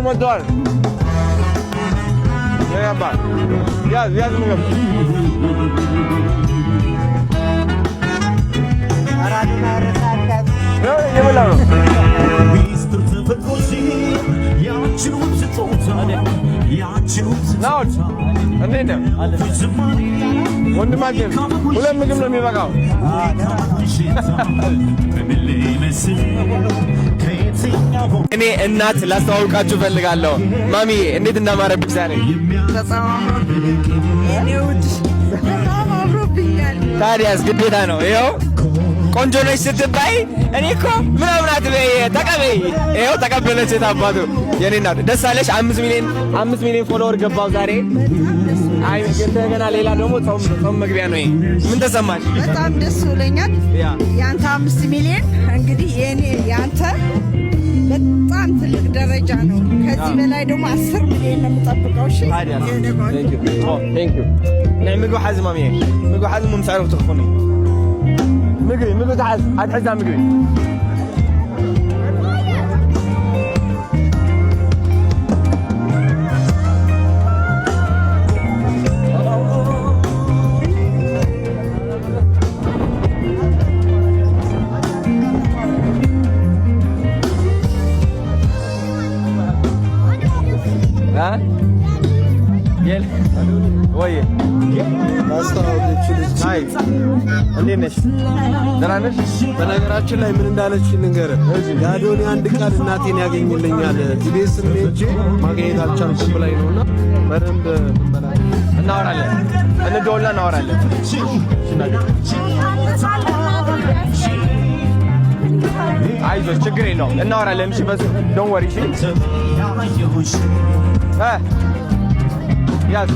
መጥቷል። ያባል ያዝ ምግብ አራዱና ረሳካት ነው የበላው ነው። ናውል እንዴት ነህ ወንድማችን? ሁለት ምግብ ነው የሚበቃው። እኔ እናት ላስተዋውቃችሁ እፈልጋለሁ። ማሚዬ እንዴት እንዳማረብሽ ዛሬ። ታዲያስ ግዴታ ነው። ይኸው ቆንጆ ነች ስትባይ እኔ እኮ ምናምን አትበይ ተቀበይ። ይኸው ተቀበለች። አባቱ የኔ እናት ደስ አለሽ? 5 ሚሊዮን ፎሎወር ገባው ዛሬ። አይ እንደገና ሌላ ደግሞ ጾም መግቢያ ነው። ምን ተሰማሽ? በጣም ደስ ብሎኛል። ያንተ 5 ሚሊዮን እንግዲህ የኔ ያንተ በጣም ትልቅ ደረጃ ነው። ከዚህ በላይ ደግሞ 10 ሚሊዮን ነው የምጠብቀው። እሺ ቴንክ ዩ ናይ ምግብ ሓዝ ማሚዬ ምግብ ሓዝ ምምሳሩ ትኹኒ ምግቢ ተሓዝ ኣትሕዛ ምግቢ ወይ እንዴት ነሽ? ደህና ነሽ? በነገራችን ላይ ምን እንዳለች ልንገርህ። የአዶኒ አንድ ቃል እናቴን ያገኝልኛል ኢቢኤስ ሄጄ ማግኘት አልቻልኩም ብላኝ ነውና በደንብ እናወራለን፣ እንደውላ እናወራለን። አይዞሽ ችግር የለውም እናወራለን። እሺ በሱ ዶንት ወሪ። እሺ ያዝ